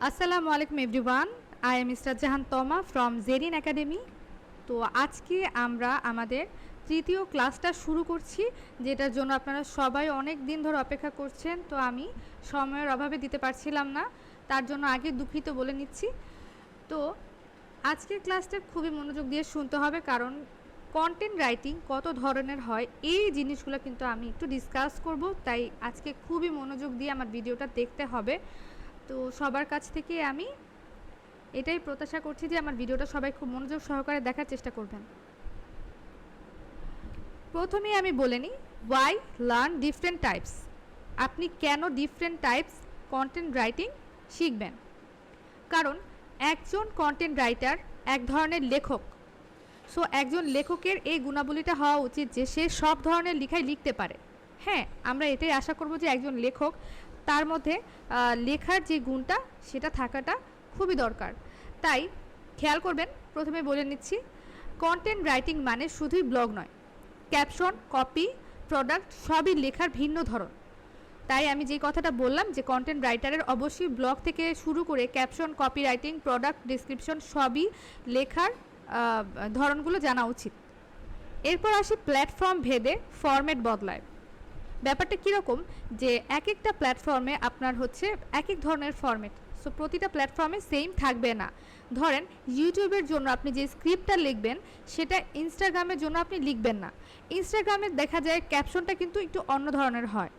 আসসালামু আলাইকুম everyone. I am mister জাহান তমা ফ্রম জেরিন একাডেমি। তো আজকে আমরা আমাদের তৃতীয় ক্লাসটা শুরু করছি, যেটার জন্য আপনারা সবাই অনেক দিন ধরে অপেক্ষা করছেন। তো আমি সময়ের অভাবে দিতে পারছিলাম না, তার জন্য আগে দুঃখিত বলে নিচ্ছি। তো আজকের ক্লাসটা খুবই মনোযোগ দিয়ে শুনতে হবে, কারণ কন্টেন্ট রাইটিং কত ধরনের হয় এই জিনিসগুলো কিন্তু আমি একটু ডিসকাস করব। তাই আজকে খুবই মনোযোগ দিয়ে আমার ভিডিওটা দেখতে হবে। তো সবার কাছ থেকে আমি এটাই প্রত্যাশা করছি যে আমার ভিডিওটা সবাই খুব মনোযোগ সহকারে দেখার চেষ্টা করবেন। প্রথমেই আমি বলে নিই, ওয়াই লার্ন ডিফারেন্ট টাইপস। আপনি কেন ডিফারেন্ট টাইপস কন্টেন্ট রাইটিং শিখবেন? কারণ একজন কন্টেন্ট রাইটার এক ধরনের লেখক। সো একজন লেখকের এই গুণাবলীটা হওয়া উচিত যে সে সব ধরনের লেখাই লিখতে পারে। হ্যাঁ, আমরা এটাই আশা করব যে একজন লেখক, তার মধ্যে লেখার যে গুণটা সেটা থাকাটা খুবই দরকার। তাই খেয়াল করবেন, প্রথমে বলে নিচ্ছি, কন্টেন্ট রাইটিং মানে শুধুই ব্লগ নয়, ক্যাপশন, কপি, প্রোডাক্ট সবই লেখার ভিন্ন ধরন। তাই আমি যে কথাটা বললাম যে কন্টেন্ট রাইটারের অবশ্যই ব্লগ থেকে শুরু করে caption, copy writing, product description সবই লেখার ধরনগুলো জানা উচিত। এরপর আসি প্ল্যাটফর্ম ভেদে ফরম্যাট বদলায়। ব্যাপারটা কীরকম, যে এক একটা প্ল্যাটফর্মে আপনার হচ্ছে এক এক ধরনের ফরম্যাট। সো প্রতিটা প্ল্যাটফর্মে সেম থাকবে না। ধরেন ইউটিউবের জন্য আপনি যে স্ক্রিপ্টটা লিখবেন সেটা ইনস্টাগ্রামের জন্য আপনি লিখবেন না। ইনস্টাগ্রামে দেখা যায় ক্যাপশনটা কিন্তু একটু অন্য ধরনের হয়।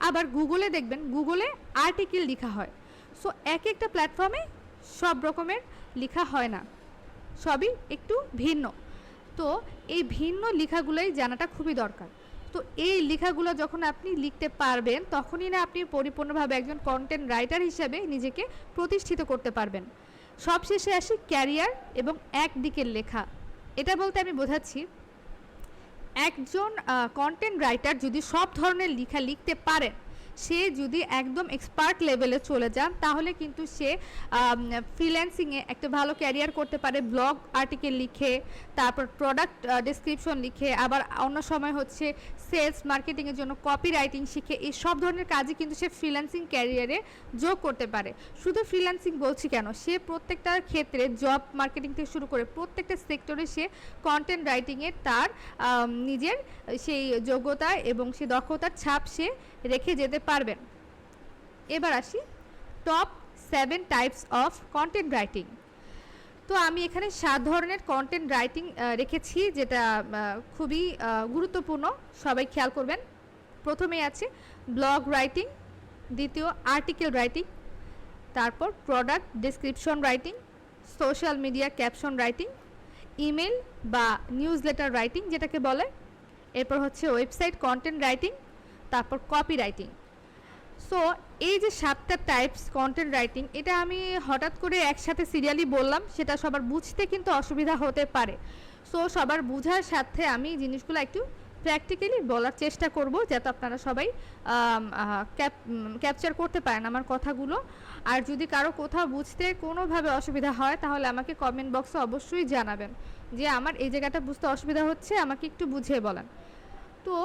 আবার গুগলে দেখবেন, গুগলে আর্টিকেল লেখা হয়। সো এক একটা প্ল্যাটফর্মে সব রকমের লেখা হয় না, সবই একটু ভিন্ন। তো এই ভিন্ন লেখাগুলোই জানাটা খুবই দরকার। তো এই লেখাগুলো যখন আপনি লিখতে পারবেন, তখনই না আপনি পরিপূর্ণভাবে একজন কন্টেন্ট রাইটার হিসেবে নিজেকে প্রতিষ্ঠিত করতে পারবেন। সবশেষে আসি ক্যারিয়ার এবং একদিকের লেখা। এটা বলতে আমি বোঝাচ্ছি, একজন কন্টেন্ট রাইটার যদি সব ধরনের লেখা লিখতে পারেন, সে যদি একদম এক্সপার্ট লেভেলে চলে যান, তাহলে কিন্তু সে ফ্রিল্যান্সিংয়ে একটা ভালো ক্যারিয়ার করতে পারে। ব্লগ আর্টিকেল লিখে, তারপর প্রোডাক্ট ডেসক্রিপশন লিখে, আবার অন্য সময় হচ্ছে সেলস মার্কেটিংয়ের জন্য কপি রাইটিং শিখে, এই সব ধরনের কাজই কিন্তু সে ফ্রিল্যান্সিং ক্যারিয়ারে যোগ করতে পারে। শুধু ফ্রিল্যান্সিং বলছি কেন, সে প্রত্যেকটা ক্ষেত্রে জব মার্কেটিং থেকে শুরু করে প্রত্যেকটা সেক্টরে সে কন্টেন্ট রাইটিংয়ে তার নিজের সেই যোগ্যতা এবং সেই দক্ষতার ছাপ সে রেখে যেতে পারবেন। এবার আসি top 7 types of content writing. তো আমি এখানে 7 ধরনের কন্টেন্ট রাইটিং রেখেছি, যেটা খুবই গুরুত্বপূর্ণ, সবাই খেয়াল করবেন। প্রথমেই আছে ব্লগ রাইটিং, দ্বিতীয় আর্টিকেল রাইটিং, তারপর product description writing, social media caption writing, email বা নিউজ লেটার রাইটিং যেটাকে বলে, এরপর হচ্ছে ওয়েবসাইট কন্টেন্ট রাইটিং, তারপর কপি রাইটিং। সো এই যে 7টা টাইপস কন্টেন্ট রাইটিং, এটা আমি হঠাৎ করে একসাথে সিরিয়ালি বললাম, সেটা সবার বুঝতে কিন্তু অসুবিধা হতে পারে। সো সবার বোঝার সাথে আমি জিনিসগুলো একটু প্র্যাকটিক্যালি বলার চেষ্টা করব, যাতে আপনারা সবাই ক্যাপচার করতে পারেন আমার কথাগুলো। আর যদি কারো কোথাও বুঝতে কোনোভাবে অসুবিধা হয়, তাহলে আমাকে কমেন্ট বক্সে অবশ্যই জানাবেন যে আমার এই জায়গাটা বুঝতে অসুবিধা হচ্ছে, আমাকে একটু বুঝিয়ে বলেন। তো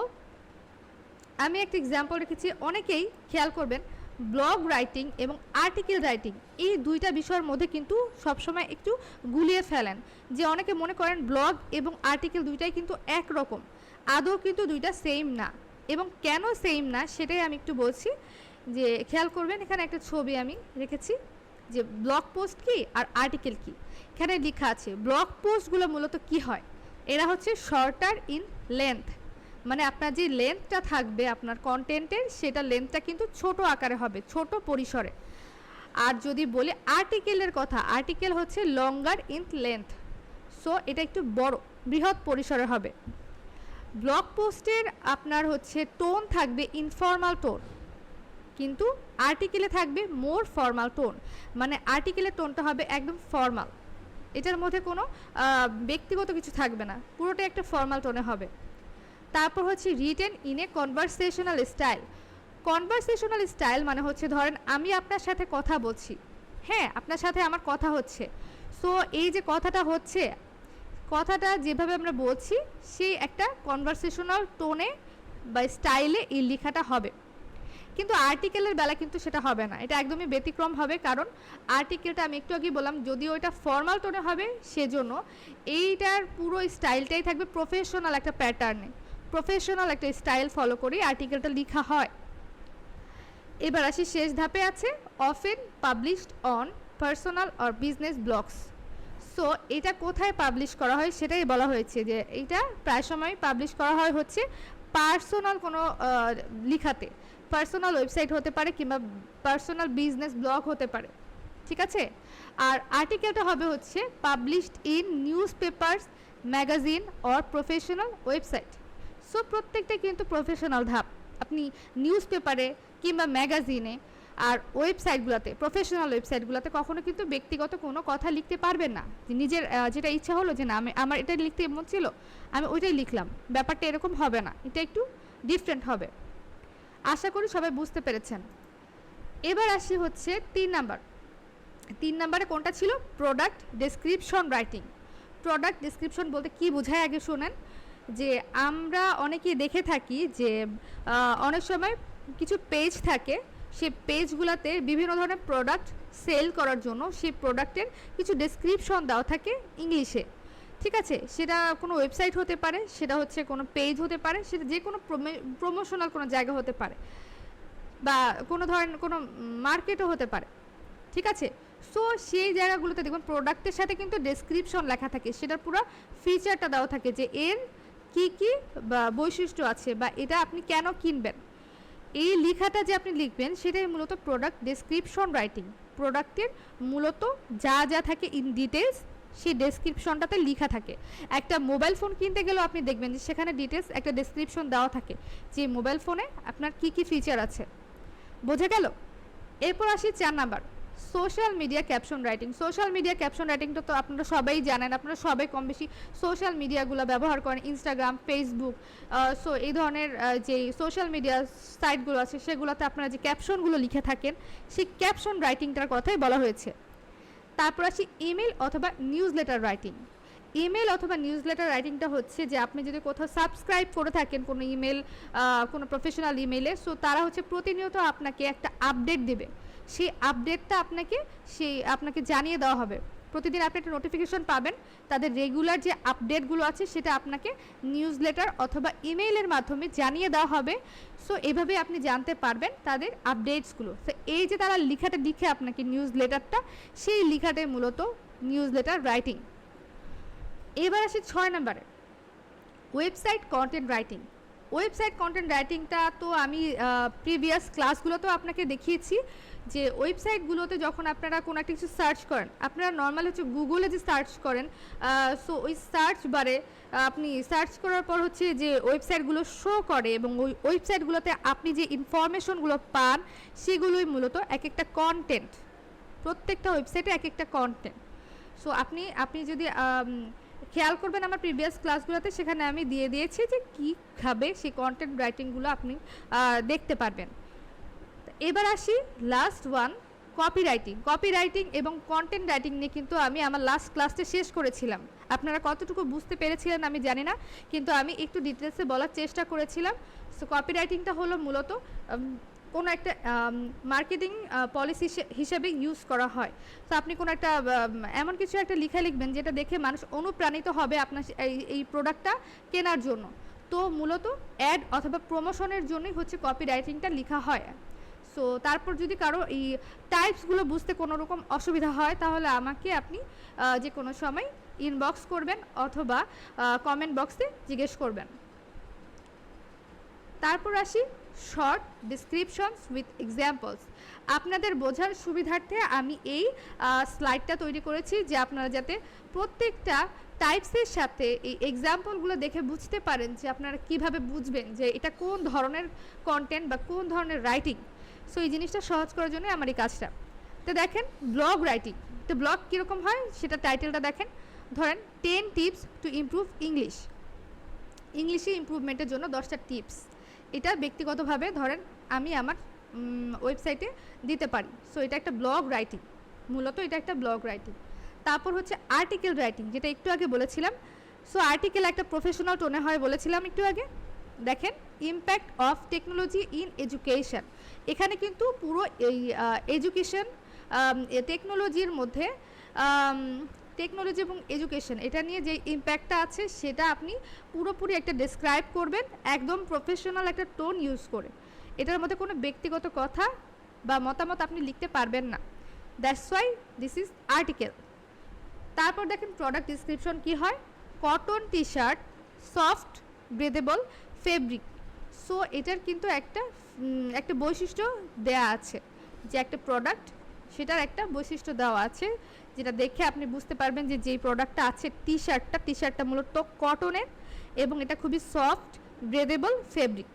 আমি একটা এক্সাম্পল রেখেছি। অনেকেই খেয়াল করবেন, ব্লগ রাইটিং এবং আর্টিকেল রাইটিং এই দুইটা বিষয়ের মধ্যে কিন্তু সবসময় একটু গুলিয়ে ফেলেন, যে অনেকে মনে করেন ব্লগ এবং আর্টিকেল দুইটাই কিন্তু একরকম। আদৌ কিন্তু দুইটা সেম না। এবং কেন সেম না সেটাই আমি একটু বলছি। যে খেয়াল করবেন, এখানে একটা ছবি আমি রেখেছি, যে ব্লগ পোস্ট কি আর আর্টিকেল কি। এখানে লেখা আছে ব্লগ পোস্টগুলো মূলত কি হয়, এরা হচ্ছে শর্টার ইন লেন্থ, মানে আপনার যে লেন্থটা থাকবে আপনার কন্টেন্টের, সেটা লেন্থটা কিন্তু ছোট আকারে হবে, ছোট পরিসরে। আর যদি বলি আর্টিকেলের কথা, আর্টিকেল হচ্ছে লঙ্গার ইন লেন্থ, সো এটা একটু বড়, বৃহৎ পরিসরে হবে। ব্লগ পোস্টের আপনার হচ্ছে টোন থাকবে ইনফর্মাল টোন, কিন্তু আর্টিকেলে থাকবে মোর ফর্মাল টোন, মানে আর্টিকেলের টোনটা হবে একদম ফর্মাল, এটার মধ্যে কোনো ব্যক্তিগত কিছু থাকবে না, পুরোটাই একটা ফর্মাল টোনে হবে। তারপর হচ্ছে written in a conversational style. Conversational style মানে হচ্ছে, ধরেন আমি আপনার সাথে কথা বলছি, হ্যাঁ আপনার সাথে আমার কথা হচ্ছে, সো এই যে কথাটা হচ্ছে, কথাটা যেভাবে আমরা বলছি সেই একটা কনভারসেশনাল টোনে বা স্টাইলে এই লেখাটা হবে। কিন্তু আর্টিকেলের বেলা কিন্তু সেটা হবে না, এটা একদমই ব্যতিক্রম হবে। কারণ আর্টিকেলটা আমি একটু আগেই বললাম, যদিও এটা ফর্মাল টোনে হবে, সেজন্য এইটার পুরো স্টাইলটাই থাকবে প্রফেশনাল একটা প্যাটার্নে, প্রফেশনাল একটা স্টাইল ফলো করেই আর্টিকেলটা লেখা হয়। এবার আসি শেষ ধাপে আছে often published on personal or business blogs. So এটা কোথায় পাবলিশ করা হয় সেটাই বলা হয়েছে, যে এইটা প্রায় সময় পাবলিশ করা হয় হচ্ছে পার্সোনাল কোনো লিখাতে, পার্সোনাল ওয়েবসাইট হতে পারে কিংবা পার্সোনাল বিজনেস ব্লগ হতে পারে, ঠিক আছে। আর আর্টিকেলটা হবে হচ্ছে published in news papers, magazine or professional website. So প্রত্যেকটা কিন্তু প্রফেশনাল ধাপ। আপনি নিউজ পেপারে কিংবা ম্যাগাজিনে আর ওয়েবসাইটগুলোতে, প্রফেশনাল ওয়েবসাইটগুলোতে কখনো কিন্তু ব্যক্তিগত কোনো কথা লিখতে পারবেন না, যে নিজের যেটা ইচ্ছা হলো যে না আমার এটা লিখতে মন ছিল আমি ওইটাই লিখলাম, ব্যাপারটা এরকম হবে না, এটা একটু ডিফারেন্ট হবে। আশা করি সবাই বুঝতে পেরেছেন। এবার আসি হচ্ছে 3 নাম্বারে কোনটা ছিল, product description writing. Product description বলতে কি বোঝায় আগে শোনেন। যে আমরা অনেকেই দেখে থাকি যে অনেক সময় কিছু পেজ থাকে, সেই পেজগুলোতে বিভিন্ন ধরনের প্রোডাক্ট সেল করার জন্য সেই প্রোডাক্টের কিছু ডেসক্রিপশন দেওয়া থাকে ইংলিশে, ঠিক আছে। সেটা কোনো ওয়েবসাইট হতে পারে, সেটা হচ্ছে কোনো পেজ হতে পারে, সেটা যে কোনো প্রমোশনাল কোনো জায়গা হতে পারে, বা কোনো ধরনের কোনো মার্কেটও হতে পারে, ঠিক আছে। সো সেই জায়গাগুলোতে দেখুন প্রোডাক্টের সাথে কিন্তু ডেসক্রিপশন লেখা থাকে, সেটার পুরো ফিচারটা দেওয়া থাকে যে এর কি কি বা বৈশিষ্ট্য আছে বা এটা আপনি কেন কিনবেন। এই লেখাটা যে আপনি লিখবেন সেটাই মূলত প্রোডাক্ট ডেসক্রিপশন রাইটিং। প্রোডাক্টের মূলত যা যা থাকে ইন ডিটেলস সেই ডেসক্রিপশনটাতে লেখা থাকে। একটা মোবাইল ফোন কিনতে গেলেও আপনি দেখবেন যে সেখানে ডিটেলস একটা ডেসক্রিপশন দেওয়া থাকে যে মোবাইল ফোনে আপনার কি কি ফিচার আছে, বোঝা গেল। এরপর আসি 4 number, social media caption writing. Social media caption রাইটিংটা তো আপনারা সবাই জানেন, আপনারা সবাই কম বেশি সোশ্যাল মিডিয়াগুলো ব্যবহার করেন, ইনস্টাগ্রাম, ফেসবুক। সো এই ধরনের যে সোশ্যাল মিডিয়া সাইটগুলো আছে সেগুলোতে আপনারা যে ক্যাপশনগুলো লিখে থাকেন সেই ক্যাপশন রাইটিংটার কথাই বলা হয়েছে। তারপর আসি ইমেল অথবা নিউজ লেটার রাইটিং। ইমেল অথবা নিউজ লেটার রাইটিংটা হচ্ছে যে আপনি যদি কোথাও সাবস্ক্রাইব করে থাকেন কোনো ইমেল, কোনো প্রফেশনাল ইমেলে, সো তারা হচ্ছে প্রতিনিয়ত আপনাকে একটা আপডেট দেবে, সেই আপডেটটা আপনাকে জানিয়ে দেওয়া হবে। প্রতিদিন আপনি একটা নোটিফিকেশন পাবেন, তাদের রেগুলার যে আপডেটগুলো আছে সেটা আপনাকে নিউজ লেটার অথবা ইমেইলের মাধ্যমে জানিয়ে দেওয়া হবে। সো এভাবে আপনি জানতে পারবেন তাদের আপডেটসগুলো। তো এই যে তারা লেখাটা লিখে আপনাকে নিউজ লেটারটা, সেই লেখাটাই মূলত নিউজ লেটার রাইটিং। এবার আসি 6 নম্বরে, website content writing. Website content রাইটিংটা তো আমি প্রিভিয়াস ক্লাসগুলোতেও আপনাকে দেখিয়েছি যে ওয়েবসাইটগুলোতে যখন আপনারা কোনো একটা কিছু সার্চ করেন, আপনারা নর্মাল হচ্ছে গুগলে যে সার্চ করেন, সো ওই সার্চ বারে আপনি সার্চ করার পর হচ্ছে যে ওয়েবসাইটগুলো শো করে এবং ওই ওয়েবসাইটগুলোতে আপনি যে ইনফরমেশনগুলো পান সেগুলোই মূলত এক একটা কন্টেন্ট, প্রত্যেকটা ওয়েবসাইটে এক একটা কন্টেন্ট। সো আপনি যদি খেয়াল করবেন আমার প্রিভিয়াস ক্লাসগুলোতে, সেখানে আমি দিয়ে দিয়েছি যে কীভাবে সেই কন্টেন্ট রাইটিংগুলো আপনি দেখতে পারবেন। এবার আসি last one, copy writing. Copy writing এবং কন্টেন্ট রাইটিং নিয়ে কিন্তু আমি আমার লাস্ট ক্লাসটা শেষ করেছিলাম। আপনারা কতটুকু বুঝতে পেরেছিলেন আমি জানি না, কিন্তু আমি একটু ডিটেলসে বলার চেষ্টা করেছিলাম। সো কপি রাইটিংটা হলো মূলত কোনো একটা মার্কেটিং পলিসি হিসেবে ইউজ করা হয়। তো আপনি কোনো একটা এমন কিছু একটা লেখা লিখবেন যেটা দেখে মানুষ অনুপ্রাণিত হবে আপনার এই প্রোডাক্টটা কেনার জন্য। তো মূলত অ্যাড অথবা প্রমোশনের জন্যই হচ্ছে কপি রাইটিংটা লেখা হয়। সো তারপর যদি কারো এই টাইপসগুলো বুঝতে কোনো রকম অসুবিধা হয় তাহলে আমাকে আপনি যে কোনো সময় ইনবক্স করবেন অথবা কমেন্ট বক্সে জিজ্ঞেস করবেন। তারপর আসি শর্ট ডিসক্রিপশনস উইথ এক্সাম্পলস। আপনাদের বোঝার সুবিধার্থে আমি এই স্লাইডটা তৈরি করেছি যে আপনারা যাতে প্রত্যেকটা টাইপসের সাথে এই এক্সাম্পলগুলো দেখে বুঝতে পারেন যে আপনারা কিভাবে বুঝবেন যে এটা কোন ধরনের কন্টেন্ট বা কোন ধরনের রাইটিং। সো এই জিনিসটা সহজ করার জন্য আমার এই কাজটা। তো দেখেন ব্লগ রাইটিং, তো ব্লগ কীরকম হয় সেটা টাইটেলটা দেখেন। ধরেন 10 টিপস টু ইমপ্রুভ ইংলিশ, ইংলিশে ইমপ্রুভমেন্টের জন্য 10টা টিপস। এটা ব্যক্তিগতভাবে ধরেন আমি আমার ওয়েবসাইটে দিতে পারি। সো এটা একটা ব্লগ রাইটিং, মূলত এটা একটা ব্লগ রাইটিং। তারপর হচ্ছে আর্টিকেল রাইটিং, যেটা একটু আগে বলেছিলাম। সো আর্টিকেল একটা প্রফেশনাল টোনে হয় বলেছিলাম একটু আগে। দেখেন impact of technology in education, এখানে কিন্তু পুরো এই এডুকেশন টেকনোলজির মধ্যে টেকনোলজি এবং এডুকেশন এটা নিয়ে যে ইম্প্যাক্টটা আছে সেটা আপনি পুরোপুরি একটা ডেসক্রাইব করবেন একদম প্রফেশনাল একটা টোন ইউজ করে। এটার মধ্যে কোনো ব্যক্তিগত কথা বা মতামত আপনি লিখতে পারবেন না, that's why this is article. তারপর দেখেন প্রোডাক্ট ডিসক্রিপশন কি হয়, cotton T shirt, soft breathable fabric. So এটার কিন্তু একটা বৈশিষ্ট্য দেয়া আছে যে একটা প্রোডাক্ট সেটার একটা বৈশিষ্ট্য দেওয়া আছে যেটা দেখে আপনি বুঝতে পারবেন যে যেই প্রোডাক্টটা আছে টি শার্টটা মূলত কটনের এবং এটা খুবই সফট ব্রেদেবল ফেব্রিক।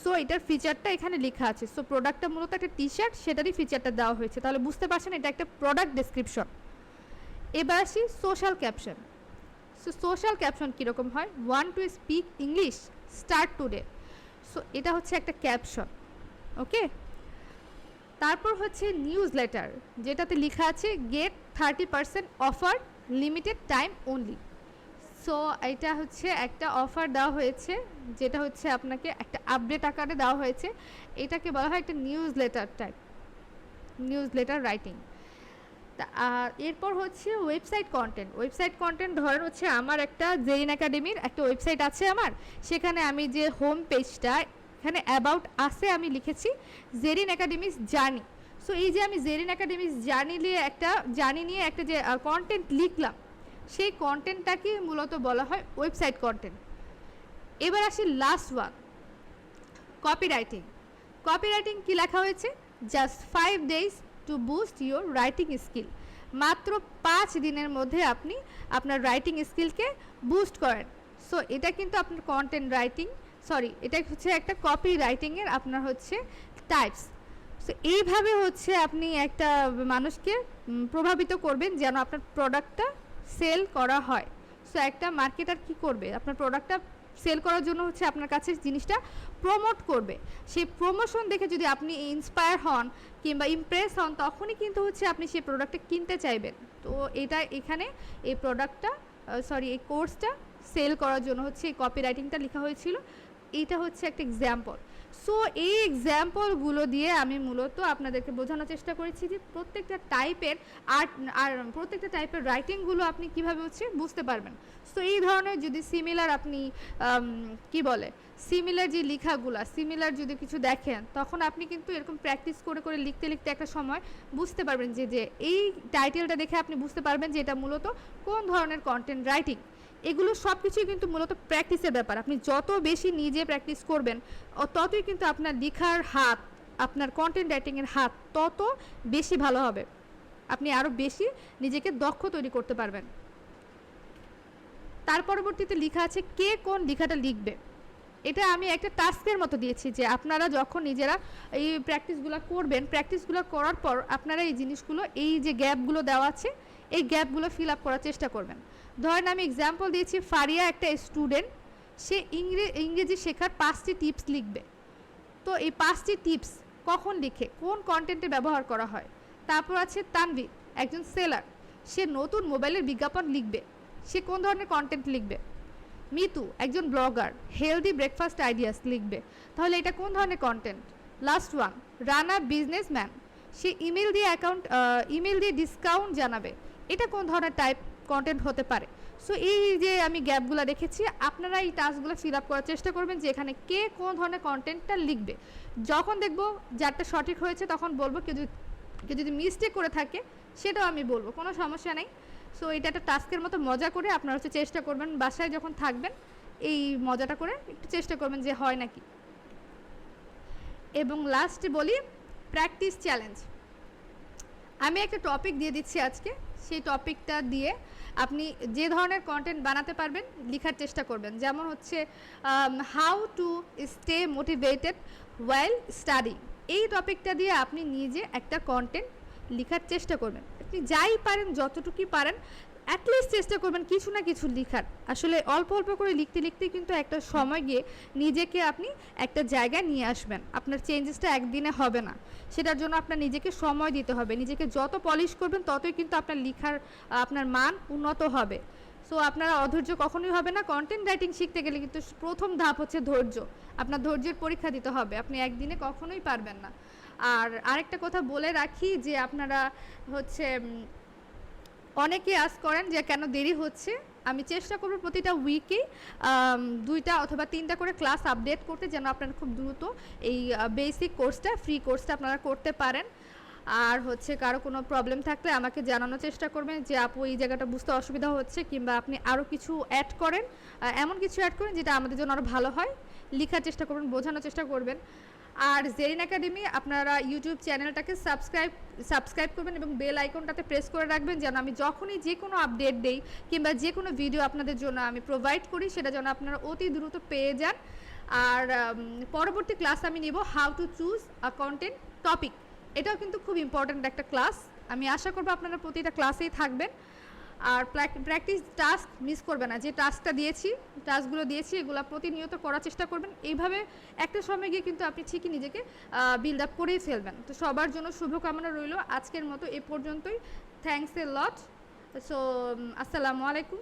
সো এটার ফিচারটা এখানে লেখা আছে। সো প্রোডাক্টটা মূলত একটা টি শার্ট, সেটারই ফিচারটা দেওয়া হয়েছে, তাহলে বুঝতে পারছেন এটা একটা প্রোডাক্ট ডেসক্রিপশন। এবার আসি social caption. So social caption কীরকম হয়, one to speak English start today. So এটা হচ্ছে একটা ক্যাপশন, ওকে। তারপর হচ্ছে নিউজ লেটার, যেটাতে লেখা আছে get 30% offer limited time only. So এটা হচ্ছে একটা অফার দেওয়া হয়েছে যেটা হচ্ছে আপনাকে একটা আপডেট আকারে দেওয়া হয়েছে, এটাকে বলা হয় একটা news letter type, news letter writing. এরপর হচ্ছে ওয়েবসাইট কন্টেন্ট ধরেন হচ্ছে আমার একটা জেরিন একাডেমির একটা ওয়েবসাইট আছে আমার, সেখানে আমি যে হোম পেজটা এখানে অ্যাবাউট আসে আমি লিখেছি জেরিন একাডেমিস জার্নি। সো এই যে আমি জেরিন একাডেমিস জার্নি নিয়ে একটা যে কন্টেন্ট লিখলাম, সেই কন্টেন্টটাকে মূলত বলা হয় ওয়েবসাইট কন্টেন্ট। এবার আসি লাস্ট ওয়ান, কপিরাইটিং কি লেখা হয়েছে, just 5 days two boost your writing skill. মাত্র 5 দিনের মধ্যে আপনি আপনার রাইটিং স্কিলকে বুস্ট করেন। সো এটা কিন্তু আপনার কন্টেন্ট রাইটিং, এটা হচ্ছে একটা কপি রাইটিংয়ের আপনার হচ্ছে টাইপস। সো এইভাবে হচ্ছে আপনি একটা মানুষকে প্রভাবিত করবেন যেন আপনার প্রোডাক্টটা সেল করা হয়। সো একটা মার্কেটার কি করবে, আপনার প্রোডাক্টটা সেল করার জন্য হচ্ছে আপনার কাছে জিনিসটা প্রমোট করবে। সেই প্রমোশন দেখে যদি আপনি ইন্সপায়ার হন কিংবা ইমপ্রেস হন, তখনই কিন্তু হচ্ছে আপনি সেই প্রোডাক্টটা কিনতে চাইবেন। তো এখানে এই এই কোর্সটা সেল করার জন্য হচ্ছে এই কপি রাইটিংটা লেখা হয়েছিল। এইটা হচ্ছে একটা এক্সাম্পল। সো এই এক্সাম্পলগুলো দিয়ে আমি মূলত আপনাদেরকে বোঝানোর চেষ্টা করেছি যে প্রত্যেকটা টাইপের প্রত্যেকটা টাইপের রাইটিংগুলো আপনি কীভাবে হচ্ছে বুঝতে পারবেন। সো এই ধরনের যদি সিমিলার আপনি সিমিলার যে সিমিলার যদি কিছু দেখেন, তখন আপনি কিন্তু এরকম প্র্যাকটিস করে লিখতে একটা সময় বুঝতে পারবেন যে এই টাইটেলটা দেখে আপনি বুঝতে পারবেন যে এটা মূলত কোন ধরনের কন্টেন্ট রাইটিং। এগুলো সব কিছুই কিন্তু মূলত প্র্যাকটিসের ব্যাপার। আপনি যত বেশি নিজে প্র্যাকটিস করবেন ততই কিন্তু আপনার লেখার হাত, আপনার কন্টেন্ট রাইটিংয়ের হাত তত বেশি ভালো হবে, আপনি আরও বেশি নিজেকে দক্ষ তৈরি করতে পারবেন। তার পরবর্তীতে লেখা আছে কে কোন লেখাটা লিখবে। এটা আমি একটা টাস্কের মতো দিয়েছি যে আপনারা যখন নিজেরা এই প্র্যাকটিসগুলো করার পর আপনারা এই জিনিসগুলো, এই যে গ্যাপগুলো দেওয়া আছে, এই গ্যাপগুলো ফিল আপ করার চেষ্টা করবেন। ধরেন আমি এক্সাম্পল দিয়েছি, ফারিয়া একটা স্টুডেন্ট, সে ইংরেজি শেখার 5টি টিপস লিখবে। তো এই 5টি টিপস কখন লিখে, কোন কন্টেন্টে ব্যবহার করা হয়। তারপর আছে তানভীর, একজন সেলার, সে নতুন মোবাইলের বিজ্ঞাপন লিখবে, সে কোন ধরনের কন্টেন্ট লিখবে। মিতু, একজন ব্লগার, হেলদি ব্রেকফাস্ট আইডিয়াস লিখবে, তাহলে এটা কোন ধরনের content. Last one, Rana businessman, সে ইমেল দিয়ে ডিসকাউন্ট জানাবে, এটা কোন ধরনের টাইপ কন্টেন্ট হতে পারে। সো এই যে আমি গ্যাপগুলো রেখেছি, আপনারা এই টাস্কগুলো ফিল আপ করার চেষ্টা করবেন যে এখানে কে কোন ধরনের কন্টেন্টটা লিখবে। যখন দেখবো যারটা সঠিক হয়েছে তখন বলবো, কেউ যদি মিস্টেক করে থাকে সেটাও আমি বলবো, কোনো সমস্যা নেই। সো এটা একটা টাস্কের মতো মজা করে আপনারা হচ্ছে চেষ্টা করবেন, বাসায় যখন থাকবেন এই মজাটা করে একটু চেষ্টা করবেন যে হয় নাকি। এবং লাস্টে বলি প্র্যাকটিস চ্যালেঞ্জ। আমি একটা টপিক দিয়ে দিচ্ছি আজকে, সেই টপিকটা দিয়ে আপনি যে ধরনের কন্টেন্ট বানাতে পারবেন লেখার চেষ্টা করবেন। যেমন হচ্ছে how to stay motivated while studying, এই টপিকটা দিয়ে আপনি নিজে একটা কন্টেন্ট লেখার চেষ্টা করবেন। আপনি যাই পারেন, যতটুকুই পারেন, অ্যাটলিস্ট চেষ্টা করবেন কিছু না কিছু লেখার। আসলে অল্প অল্প করে লিখতে কিন্তু একটা সময় গিয়ে নিজেকে আপনি একটা জায়গায় নিয়ে আসবেন। আপনার চেঞ্জেসটা একদিনে হবে না, সেটার জন্য আপনার নিজেকে সময় দিতে হবে। নিজেকে যত পলিশ করবেন ততই কিন্তু আপনার লেখার আপনার মান উন্নত হবে। সো আপনারা অধৈর্য কখনোই হবে না। কন্টেন্ট রাইটিং শিখতে গেলে কিন্তু প্রথম ধাপ হচ্ছে ধৈর্য। আপনার ধৈর্যের পরীক্ষা দিতে হবে, আপনি একদিনে কখনোই পারবেন না। আর আরেকটা কথা বলে রাখি যে আপনারা হচ্ছে অনেকেই আজ করেন যে কেন দেরি হচ্ছে। আমি চেষ্টা করব প্রতিটা উইকেই 2টা অথবা 3টা করে ক্লাস আপডেট করতে, যেন আপনারা খুব দ্রুত এই বেসিক কোর্সটা, ফ্রি কোর্সটা আপনারা করতে পারেন। আর হচ্ছে কারো কোনো প্রবলেম থাকলে আমাকে জানানোর চেষ্টা করবেন যে আপু এই জায়গাটা বুঝতে অসুবিধা হচ্ছে, কিংবা আপনি আরও কিছু অ্যাড করেন, এমন কিছু অ্যাড করেন যেটা আমাদের জন্য আরও ভালো হয়। লেখার চেষ্টা করবেন, বোঝানোর চেষ্টা করবেন। আর জেরিন একাডেমি আপনারা ইউটিউব চ্যানেলটাকে সাবস্ক্রাইব করবেন এবং বেল আইকনটাতে প্রেস করে রাখবেন, যেন আমি যখনই যে কোনো আপডেট দেই কিংবা যে কোনো ভিডিও আপনাদের জন্য আমি প্রোভাইড করি সেটা যেন আপনারা অতি দ্রুত পেয়ে যান। আর পরবর্তী ক্লাস আমি নিব how to choose a content topic. এটাও কিন্তু খুব ইম্পর্ট্যান্ট একটা ক্লাস। আমি আশা করব আপনারা প্রতিটা ক্লাসেই থাকবেন। আর প্র্যাকটিস টাস্ক মিস করবে না। যে টাস্কগুলো দিয়েছি এগুলো প্রতিনিয়ত করার চেষ্টা করবেন। এইভাবে একটা সময় গিয়ে কিন্তু আপনি ঠিকই নিজেকে বিল্ড আপ করেই ফেলবেন। তো সবার জন্য শুভকামনা রইল। আজকের মতো এ পর্যন্তই। Thanks a lot. সো আসসালামু আলাইকুম।